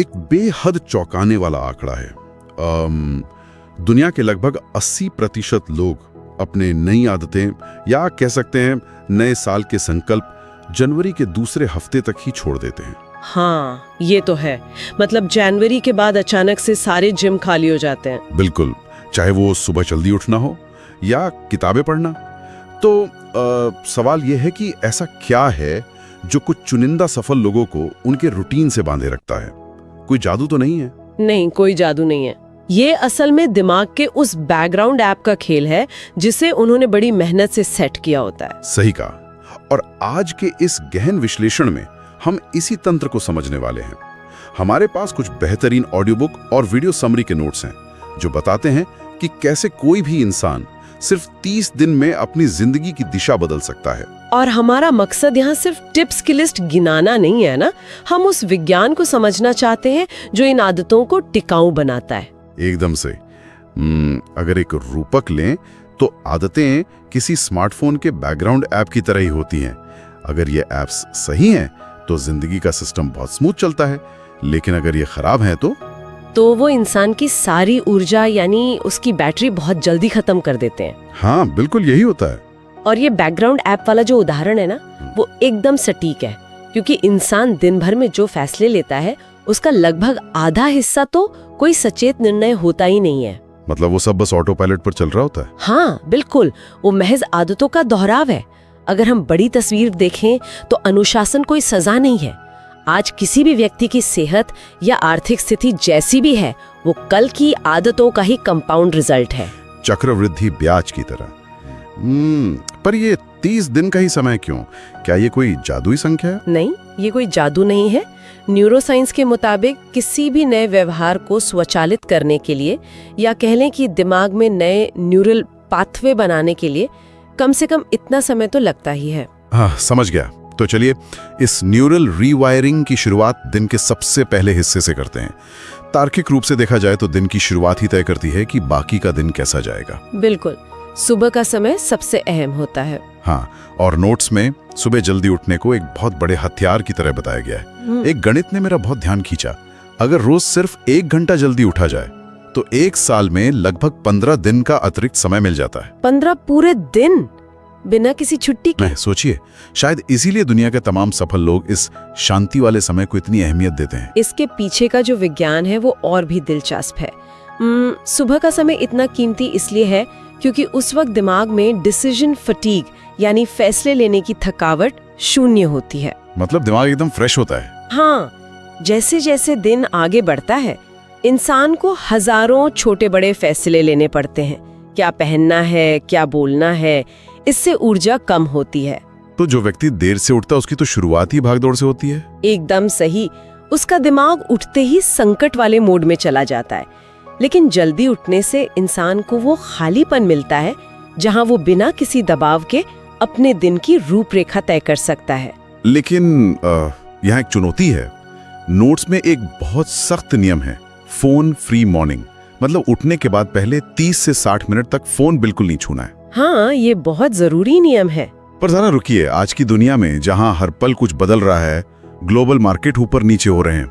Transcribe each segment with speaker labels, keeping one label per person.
Speaker 1: एक बेहद चौंकाने वाला आंकड़ा है। दुनिया के लगभग 80% लोग अपने नई आदतें या कह सकते हैं नए साल के संकल्प जनवरी के दूसरे हफ्ते तक ही छोड़ देते हैं।
Speaker 2: हाँ, ये तो है। मतलब जनवरी के बाद अचानक से सारे जिम खाली हो जाते हैं।
Speaker 1: बिल्कुल, चाहे वो सुबह जल्दी उठना हो या किताबें पढ़ना। तो सवाल यह है कि ऐसा क्या है जो कुछ चुनिंदा सफल लोगों को उनके रूटीन से बांधे रखता है? कोई जादू तो नहीं है? नहीं,
Speaker 2: कोई जादू नहीं है। ये असल में दिमाग के उस बैकग्राउंड ऐप का खेल है जिसे उन्होंने बड़ी मेहनत से सेट किया होता है।
Speaker 1: सही कहा। और आज के इस गहन विश्लेषण में हम इसी तंत्र को समझने वाले हैं। हमारे पास कुछ बेहतरीन ऑडियो बुक और वीडियो समरी के नोट्स हैं जो बताते हैं कि कैसे कोई भी इंसान सिर्फ 30 दिन में अपनी जिंदगी की दिशा बदल सकता है।
Speaker 2: और हमारा मकसद यहाँ सिर्फ टिप्स की लिस्ट गिनाना नहीं है ना, हम उस विज्ञान को समझना चाहते हैं जो इन आदतों को टिकाऊ बनाता है।
Speaker 1: एकदम से। अगर एक रूपक लें तो आदतें किसी स्मार्टफोन के बैकग्राउंड ऐप की तरह ही होती हैं। अगर ये ऐप्स सही हैं तो जिंदगी का सिस्टम बहुत स्मूथ चलता है, लेकिन अगर ये खराब है तो
Speaker 2: वो इंसान की सारी ऊर्जा यानी उसकी बैटरी बहुत जल्दी खत्म कर देते हैं।
Speaker 1: हाँ, बिल्कुल यही होता है।
Speaker 2: और ये बैकग्राउंड ऐप वाला जो उदाहरण है ना, वो एकदम सटीक है, क्योंकि इंसान दिन भर में जो फैसले लेता है उसका लगभग आधा हिस्सा तो कोई सचेत निर्णय होता ही नहीं है।
Speaker 1: मतलब वो सब बस ऑटो पायलट पर चल रहा होता है।
Speaker 2: हाँ बिल्कुल, वो महज आदतों का दोहराव है। अगर हम बड़ी तस्वीर देखें तो अनुशासन कोई सजा नहीं है। आज किसी भी व्यक्ति की सेहत या आर्थिक स्थिति जैसी भी है, वो कल की आदतों का ही कंपाउंड रिजल्ट है,
Speaker 1: चक्रवृद्धि ब्याज की तरह। पर ये 30 दिन का ही समय क्यों? क्या ये कोई जादुई संख्या है?
Speaker 2: नहीं, ये कोई जादू नहीं है। न्यूरोसाइंस के मुताबिक किसी भी नए व्यवहार को स्वचालित करने के लिए या कह लें कि दिमाग में नए न्यूरल पाथवे बनाने के लिए कम से कम इतना समय तो लगता ही है।
Speaker 1: हाँ, समझ गया। तो चलिए इस न्यूरल रीवायरिंग की शुरुआत दिन के सबसे पहले हिस्से से करते हैं। तार्किक रूप से देखा जाए तो दिन की शुरुआत ही तय करती है कि बाकी का दिन कैसा जाएगा।
Speaker 2: बिल्कुल, सुबह का समय सबसे अहम होता है।
Speaker 1: हाँ, और नोट्स में सुबह जल्दी उठने को एक बहुत बड़े हथियार की तरह बताया गया है। एक गणित ने मेरा बहुत ध्यान खींचा। अगर रोज सिर्फ 1 घंटा जल्दी उठा जाए तो 1 साल में लगभग 15 दिन का अतिरिक्त समय मिल जाता है।
Speaker 2: 15 पूरे दिन बिना किसी छुट्टी के?
Speaker 1: सोचिए, शायद इसीलिए दुनिया के तमाम सफल लोग इस शांति वाले समय को इतनी अहमियत देते हैं।
Speaker 2: इसके पीछे का जो विज्ञान है वो और भी दिलचस्प है। सुबह का समय इतना कीमती इसलिए है क्योंकि उस वक्त दिमाग में डिसीजन फटीग यानी फैसले लेने की थकावट शून्य होती है।
Speaker 1: मतलब दिमाग एकदम फ्रेश होता है।
Speaker 2: हाँ, जैसे जैसे दिन आगे बढ़ता है इंसान को हजारों छोटे बड़े फैसले लेने पड़ते हैं। क्या पहनना है, क्या बोलना है, इससे ऊर्जा कम होती है।
Speaker 1: तो जो व्यक्ति देर से उठता है उसकी तो शुरुआत ही भागदौड़ से होती है।
Speaker 2: एकदम सही। उसका दिमाग उठते ही संकट वाले मोड में चला जाता है। लेकिन जल्दी उठने से इंसान को वो खालीपन मिलता है जहां वो बिना किसी दबाव के अपने दिन की रूपरेखा तय कर सकता है।
Speaker 1: लेकिन यहाँ एक चुनौती है। नोट्स में एक बहुत सख्त नियम है, फोन फ्री मॉर्निंग। मतलब उठने के बाद पहले 30 से 60 मिनट तक फोन बिल्कुल नहीं छूना है।
Speaker 2: हाँ, ये बहुत जरूरी नियम है।
Speaker 1: पर जरा रुकिए, आज की दुनिया में जहां हर पल कुछ बदल रहा है, ग्लोबल मार्केट ऊपर नीचे हो रहे हैं,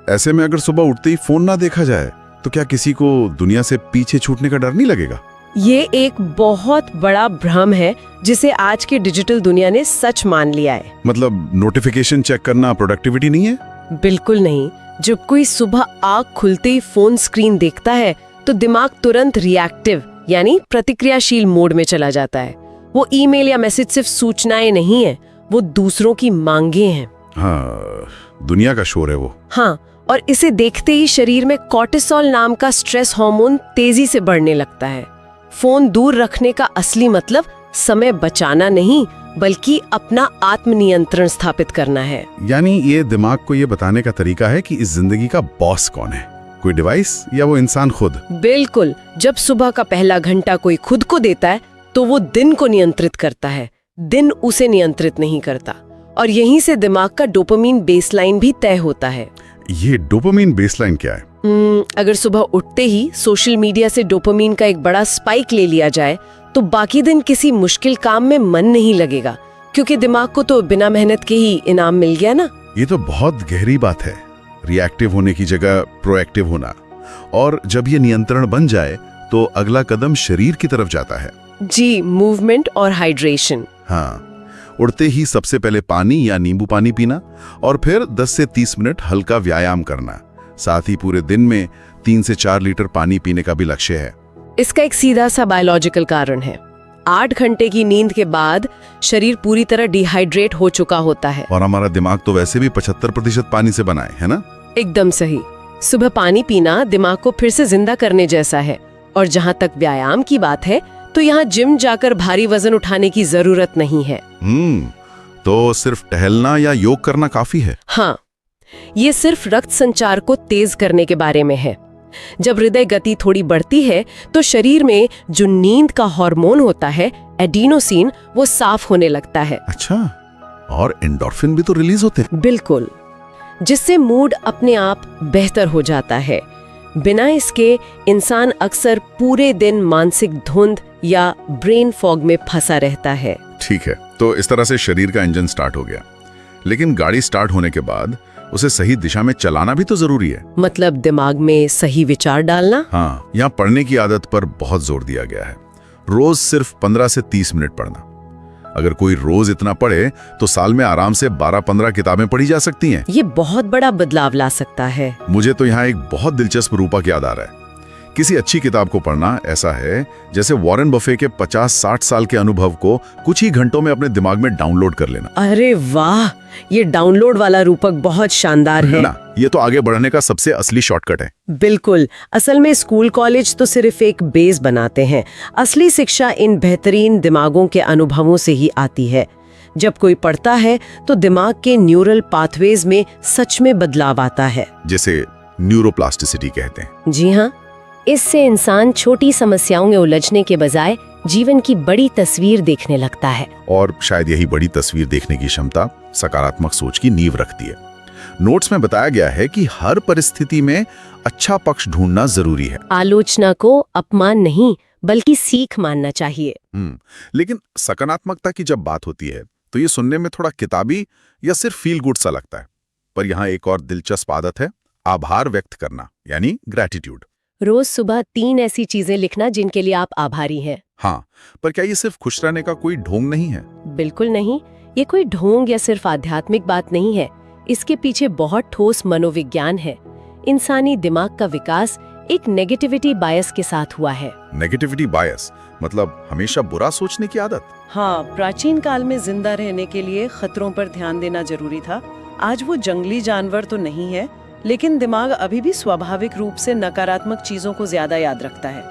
Speaker 1: ऐसे में अगर सुबह उठते ही फोन ना देखा जाए तो क्या किसी को दुनिया से पीछे छूटने का डर नहीं लगेगा?
Speaker 2: ये एक बहुत बड़ा भ्रम है जिसे आज की डिजिटल दुनिया ने सच मान लिया है।
Speaker 1: मतलब नोटिफिकेशन चेक करना प्रोडक्टिविटी नहीं है?
Speaker 2: बिल्कुल नहीं। जब कोई सुबह आँख खुलते ही फोन स्क्रीन देखता है तो दिमाग तुरंत रिएक्टिव यानी प्रतिक्रियाशील मोड में चला जाता है। वो ईमेल या मैसेज सिर्फ सूचनाएं नहीं है, वो दूसरों की मांगे हैं।
Speaker 1: हाँ, दुनिया का शोर है वो।
Speaker 2: हाँ, और इसे देखते ही शरीर में कॉर्टिसोल नाम का स्ट्रेस हार्मोन तेजी से बढ़ने लगता है। फोन दूर रखने का असली मतलब समय बचाना नहीं बल्कि अपना आत्मनियंत्रण स्थापित करना है।
Speaker 1: यानी ये दिमाग को ये बताने का तरीका है कि इस जिंदगी का बॉस कौन है, कोई डिवाइस या वो इंसान खुद?
Speaker 2: बिल्कुल। जब सुबह का पहला घंटा कोई खुद को देता है तो वो दिन को नियंत्रित करता है, दिन उसे नियंत्रित नहीं करता। और यहीं से दिमाग का डोपामीन बेसलाइन भी तय होता है।
Speaker 1: ये डोपामीन बेसलाइन क्या है?
Speaker 2: अगर सुबह उठते ही सोशल मीडिया से डोपामीन का एक बड़ा स्पाइक ले लिया जाए तो बाकी दिन किसी मुश्किल काम में मन नहीं लगेगा, क्योंकि दिमाग को तो बिना मेहनत के ही इनाम मिल गया ना।
Speaker 1: ये तो बहुत गहरी बात है। रिएक्टिव होने की जगह प्रोएक्टिव होना। और जब ये नियंत्रण बन जाए तो अगला कदम शरीर की तरफ जाता है।
Speaker 2: जी, मूवमेंट और हाइड्रेशन।
Speaker 1: हाँ, उड़ते ही सबसे पहले पानी या नींबू पानी पीना और फिर 10 से 30 मिनट हल्का व्यायाम करना। साथ ही पूरे दिन में 3 से 4 लीटर पानी पीने का भी लक्ष्य है।
Speaker 2: इसका एक सीधा सा बायोलॉजिकल कारण है। 8 घंटे की नींद के बाद शरीर पूरी तरह डिहाइड्रेट हो चुका होता है।
Speaker 1: और हमारा दिमाग तो वैसे भी 75% पानी से बना है ना?
Speaker 2: एकदम सही। सुबह पानी पीना दिमाग को फिर से जिंदा करने जैसा है। और जहाँ तक व्यायाम की बात है तो यहाँ जिम जाकर भारी वजन उठाने की जरूरत नहीं है।
Speaker 1: तो सिर्फ टहलना या योग करना काफी है?
Speaker 2: हाँ, ये सिर्फ रक्त संचार को तेज करने के बारे में है। जब हृदय गति थोड़ी बढ़ती है तो शरीर में जो नींद का हार्मोन होता है एडिनोसिन, वो साफ होने लगता है।
Speaker 1: अच्छा, और एंडोर्फिन भी तो रिलीज होते हैं?
Speaker 2: बिल्कुल, जिससे मूड अपने आप बेहतर हो जाता है। बिना इसके इंसान अक्सर पूरे दिन मानसिक धुंध या ब्रेन फॉग में फंसा रहता है।
Speaker 1: ठीक है, तो इस तरह से शरीर का इंजन स्टार्ट हो गया, लेकिन गाड़ी स्टार्ट होने के बाद उसे सही दिशा में चलाना भी तो जरूरी है।
Speaker 2: मतलब दिमाग में सही विचार डालना।
Speaker 1: हाँ, यहाँ पढ़ने की आदत पर बहुत जोर दिया गया है। रोज सिर्फ 15 से 30 मिनट पढ़ना। अगर कोई रोज इतना पढ़े तो साल में आराम से 12-15 किताबें पढ़ी जा सकती हैं।
Speaker 2: ये बहुत बड़ा बदलाव ला सकता है।
Speaker 1: मुझे तो यहाँ एक बहुत दिलचस्प रूपक याद आ रहा है। किसी अच्छी किताब को पढ़ना ऐसा है जैसे वॉरेन बफे के 50-60 साल के अनुभव को कुछ ही घंटों में अपने दिमाग में डाउनलोड कर लेना।
Speaker 2: अरे वाह, ये डाउनलोड वाला रूपक बहुत शानदार है
Speaker 1: ना? ये तो आगे बढ़ने का सबसे असली शॉर्टकट है।
Speaker 2: बिल्कुल। असल में स्कूल कॉलेज तो सिर्फ एक बेस बनाते हैं। असली शिक्षा इन बेहतरीन दिमागों के अनुभवों से ही आती है। जब कोई पढ़ता है तो दिमाग के न्यूरल पाथवेज में सच में बदलाव आता है,
Speaker 1: जिसे न्यूरोप्लास्टिसिटी कहते हैं।
Speaker 2: जी हाँ। इससे इंसान छोटी समस्याओं में उलझने के बजाय जीवन की बड़ी तस्वीर देखने लगता है।
Speaker 1: और शायद यही बड़ी तस्वीर देखने की क्षमता सकारात्मक सोच की नींव रखती है। नोट्स में बताया गया है कि हर परिस्थिति में अच्छा पक्ष ढूंढना जरूरी है।
Speaker 2: आलोचना को अपमान नहीं बल्कि सीख मानना चाहिए।
Speaker 1: लेकिन सकारात्मकता की जब बात होती है तो ये सुनने में थोड़ा किताबी या सिर्फ फील गुड सा लगता है। पर यहाँ एक और दिलचस्प आदत है, आभार व्यक्त करना, यानी ग्रैटिट्यूड।
Speaker 2: रोज सुबह 3 ऐसी चीजें लिखना जिनके लिए आप आभारी हैं।
Speaker 1: हाँ, पर क्या ये सिर्फ खुश रहने का कोई ढोंग नहीं है?
Speaker 2: बिल्कुल नहीं। ये कोई ढोंग या सिर्फ आध्यात्मिक बात नहीं है। इसके पीछे बहुत ठोस मनोविज्ञान है। इंसानी दिमाग का विकास एक नेगेटिविटी बायस के साथ हुआ है।
Speaker 1: नेगेटिविटी बायस मतलब हमेशा बुरा सोचने की आदत?
Speaker 3: हाँ, प्राचीन काल में जिंदा रहने के लिए खतरों पर ध्यान देना जरूरी था। आज वो जंगली जानवर तो नहीं है, लेकिन दिमाग अभी भी स्वाभाविक रूप से नकारात्मक चीजों को ज्यादा याद रखता है।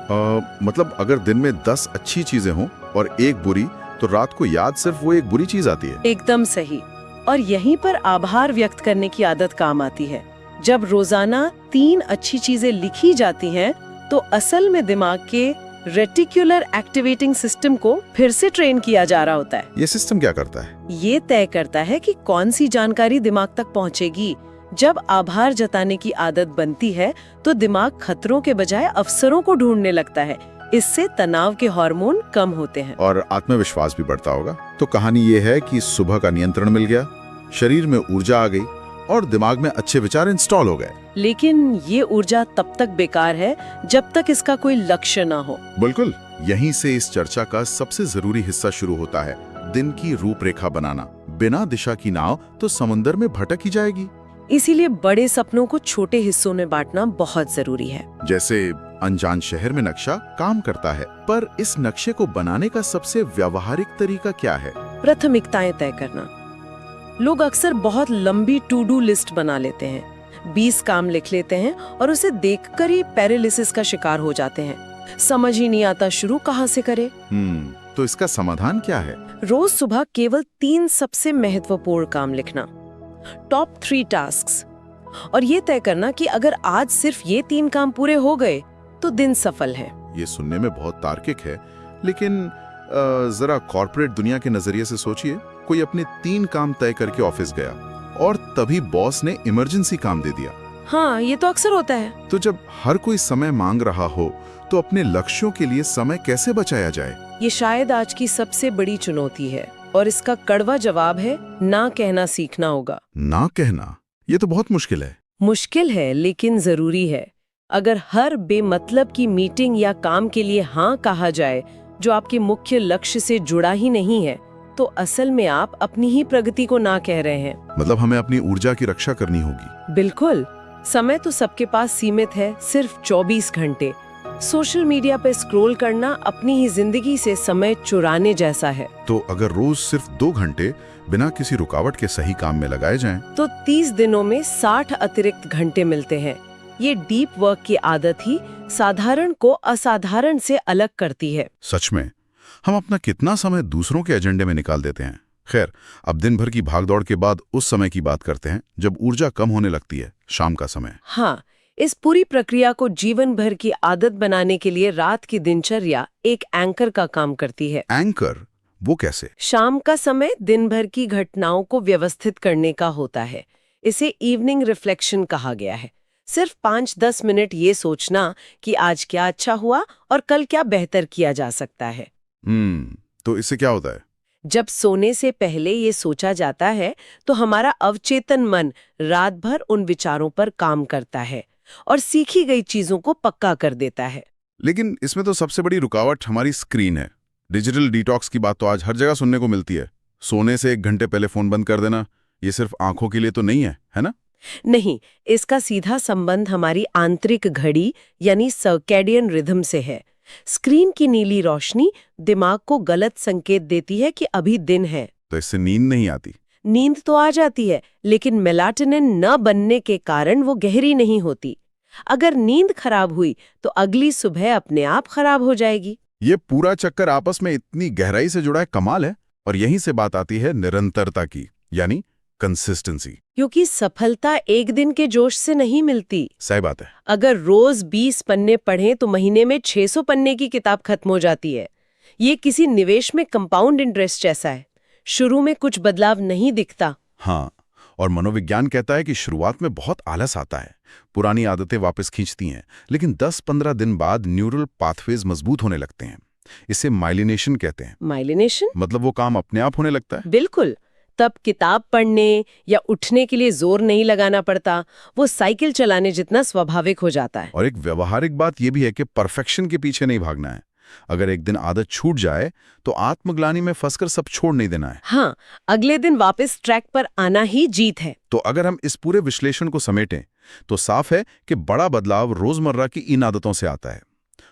Speaker 1: मतलब अगर दिन में 10 अच्छी चीजें हों और एक बुरी, तो रात को याद सिर्फ वो एक बुरी चीज आती है।
Speaker 3: एकदम सही। और यहीं पर आभार व्यक्त करने की आदत काम आती है। जब रोजाना 3 अच्छी चीजें लिखी जाती हैं, तो असल में दिमाग के रेटिकुलर एक्टिवेटिंग सिस्टम को फिर से ट्रेन किया जा रहा होता है।
Speaker 1: ये सिस्टम क्या करता है?
Speaker 3: ये तय करता है कि कौन सी जानकारी दिमाग तक पहुंचेगी। जब आभार जताने की आदत बनती है तो दिमाग खतरों के बजाय अवसरों को ढूंढने लगता है। इससे तनाव के हार्मोन कम होते हैं
Speaker 1: और आत्मविश्वास भी बढ़ता होगा। तो कहानी ये है कि सुबह का नियंत्रण मिल गया, शरीर में ऊर्जा आ गई और दिमाग में अच्छे विचार इंस्टॉल हो गए।
Speaker 3: लेकिन ये ऊर्जा तब तक बेकार है जब तक इसका कोई लक्ष्य ना हो।
Speaker 1: बिल्कुल, यहीं से इस चर्चा का सबसे जरूरी हिस्सा शुरू होता है, दिन की रूपरेखा बनाना। बिना दिशा की नाव तो समुद्र में भटक ही जाएगी।
Speaker 3: इसीलिए बड़े सपनों को छोटे हिस्सों में बांटना बहुत जरूरी है।
Speaker 1: जैसे अनजान शहर में नक्शा काम करता है, पर इस नक्शे को बनाने का सबसे व्यावहारिक तरीका क्या है?
Speaker 3: प्राथमिकताएं तय करना। लोग अक्सर बहुत लंबी टू डू लिस्ट बना लेते हैं, 20 काम लिख लेते हैं और उसे देखकर ही पैरालिसिस का शिकार हो जाते हैं। समझ ही नहीं आता शुरू कहाँ से करे।
Speaker 1: तो इसका समाधान क्या है?
Speaker 3: रोज सुबह केवल 3 सबसे महत्वपूर्ण काम लिखना, टॉप 3 टास्क्स, और ये तय करना कि अगर आज सिर्फ ये 3 काम पूरे हो गए तो दिन सफल है।
Speaker 1: ये सुनने में बहुत तार्किक है, लेकिन जरा कॉर्पोरेट दुनिया के नजरिए से सोचिए। कोई अपने 3 काम तय करके ऑफिस गया और तभी बॉस ने इमरजेंसी काम दे दिया।
Speaker 3: हाँ, ये तो अक्सर होता है।
Speaker 1: तो जब हर कोई समय मांग रहा हो तो अपने लक्ष्यों के लिए समय कैसे बचाया जाए?
Speaker 3: ये शायद आज की सबसे बड़ी चुनौती है और इसका कड़वा जवाब है ना कहना सीखना होगा।
Speaker 1: ना कहना, ये तो बहुत मुश्किल है।
Speaker 3: मुश्किल है लेकिन जरूरी है। अगर हर बेमतलब की मीटिंग या काम के लिए हाँ कहा जाए जो आपके मुख्य लक्ष्य से जुड़ा ही नहीं है, तो असल में आप अपनी ही प्रगति को ना कह रहे हैं।
Speaker 1: मतलब हमें अपनी ऊर्जा की रक्षा करनी होगी।
Speaker 3: बिल्कुल। समय तो सबके पास सीमित है, सिर्फ 24 घंटे। सोशल मीडिया पे स्क्रॉल करना अपनी ही जिंदगी से समय चुराने जैसा है।
Speaker 1: तो अगर रोज सिर्फ 2 घंटे बिना किसी रुकावट के सही काम में लगाए जाएं,
Speaker 3: तो 30 दिनों में 60 अतिरिक्त घंटे मिलते हैं। ये डीप वर्क की आदत ही साधारण को असाधारण से अलग करती है।
Speaker 1: सच में हम अपना कितना समय दूसरों के एजेंडे में निकाल देते हैं। खैर, अब दिन भर की भागदौड़ के बाद उस समय की बात करते हैं जब ऊर्जा कम होने लगती है, शाम का समय।
Speaker 3: हाँ, इस पूरी प्रक्रिया को जीवन भर की आदत बनाने के लिए रात की दिनचर्या एक एंकर का काम करती है।
Speaker 1: एंकर? वो कैसे?
Speaker 3: शाम का समय दिन भर की घटनाओं को व्यवस्थित करने का होता है। इसे इवनिंग रिफ्लेक्शन कहा गया है। सिर्फ 5-10 मिनट ये सोचना कि आज क्या अच्छा हुआ और कल क्या बेहतर किया जा सकता है।
Speaker 1: तो इससे क्या होता है?
Speaker 3: जब सोने से पहले ये सोचा जाता है तो हमारा अवचेतन मन रात भर उन विचारों पर काम करता है और सीखी गई चीजों को पक्का कर देता है।
Speaker 1: लेकिन इसमें तो सबसे बड़ी रुकावट हमारी स्क्रीन है। डिजिटल डिटॉक्स की बात तो आज हर जगह सुनने को मिलती है। सोने से 1 घंटे पहले फोन बंद कर देना, ये सिर्फ आंखों के लिए तो नहीं है ना?
Speaker 3: नहीं, इसका सीधा संबंध हमारी आंतरिक घड़ी यानी सर्कैडियन रिदम से है। स्क्रीन की नीली रोशनी दिमाग को गलत संकेत देती है कि अभी दिन है।
Speaker 1: तो इससे नींद नहीं आती?
Speaker 3: नींद तो आ जाती है, लेकिन मेलाटोनिन न बनने के कारण वो गहरी नहीं होती। अगर नींद खराब हुई तो अगली सुबह अपने आप खराब हो जाएगी।
Speaker 1: ये पूरा चक्कर आपस में इतनी गहराई से जुड़ा है, कमाल है। और यहीं से बात आती है निरंतरता की, यानी कंसिस्टेंसी।
Speaker 3: क्योंकि सफलता एक दिन के जोश से नहीं मिलती।
Speaker 1: सही बात है।
Speaker 3: अगर रोज 20 पन्ने पढ़ें तो महीने में 600 पन्ने की किताब खत्म हो जाती है। ये किसी निवेश में कंपाउंड इंटरेस्ट जैसा है। शुरू में कुछ बदलाव नहीं दिखता।
Speaker 1: हाँ, और मनोविज्ञान कहता है कि शुरुआत में बहुत आलस आता है, पुरानी आदतें वापस खींचती हैं, लेकिन 10-15 दिन बाद न्यूरल पाथवेज मजबूत होने लगते हैं। इसे माइलिनेशन कहते हैं।
Speaker 3: माइलिनेशन?
Speaker 1: मतलब वो काम अपने आप होने लगता है।
Speaker 3: बिल्कुल। तब किताब पढ़ने या उठने के लिए जोर नहीं लगाना पड़ता, वो साइकिल चलाने जितना स्वाभाविक हो जाता है।
Speaker 1: और एक व्यवहारिक बात यह भी है कि परफेक्शन के पीछे नहीं भागना है। अगर एक दिन आदत छूट जाए तो आत्मग्लानि में फंसकर सब छोड़ नहीं देना है।
Speaker 3: हाँ, अगले दिन वापस ट्रैक पर आना ही जीत है।
Speaker 1: तो अगर हम इस पूरे विश्लेषण को समेटें तो साफ है कि बड़ा बदलाव रोजमर्रा की इन आदतों से आता है।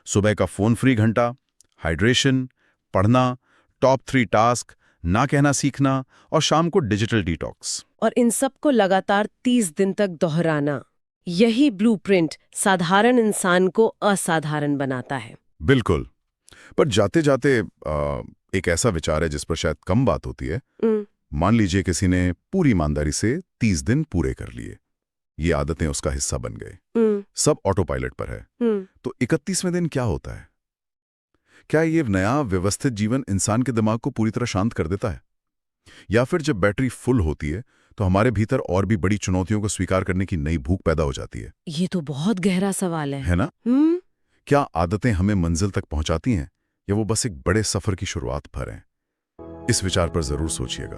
Speaker 1: सुबह का फोन फ्री घंटा, हाइड्रेशन, पढ़ना, टॉप 3 टास्क, ना कहना सीखना और शाम को डिजिटल डिटॉक्स।
Speaker 3: और इन सब को लगातार 30 दिन तक दोहराना, यही ब्लूप्रिंट साधारण इंसान को असाधारण बनाता है।
Speaker 1: बिल्कुल। पर जाते जाते एक ऐसा विचार है जिस पर शायद कम बात होती है। मान लीजिए किसी ने पूरी ईमानदारी से 30 दिन पूरे कर लिए, ये आदतें उसका हिस्सा बन गए, सब ऑटो पायलट पर है, तो 31वें दिन क्या होता है? क्या ये नया व्यवस्थित जीवन इंसान के दिमाग को पूरी तरह शांत कर देता है? या फिर जब बैटरी फुल होती है तो हमारे भीतर और भी बड़ी चुनौतियों को स्वीकार करने की नई भूख पैदा हो जाती है?
Speaker 3: ये तो बहुत गहरा सवाल है
Speaker 1: ना? क्या आदतें हमें मंजिल तक पहुंचाती हैं या वो बस एक बड़े सफर की शुरुआत पर हैं? इस विचार पर जरूर सोचिएगा,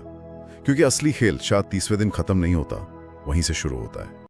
Speaker 1: क्योंकि असली खेल शायद 30वें दिन खत्म नहीं होता, वहीं से शुरू होता है।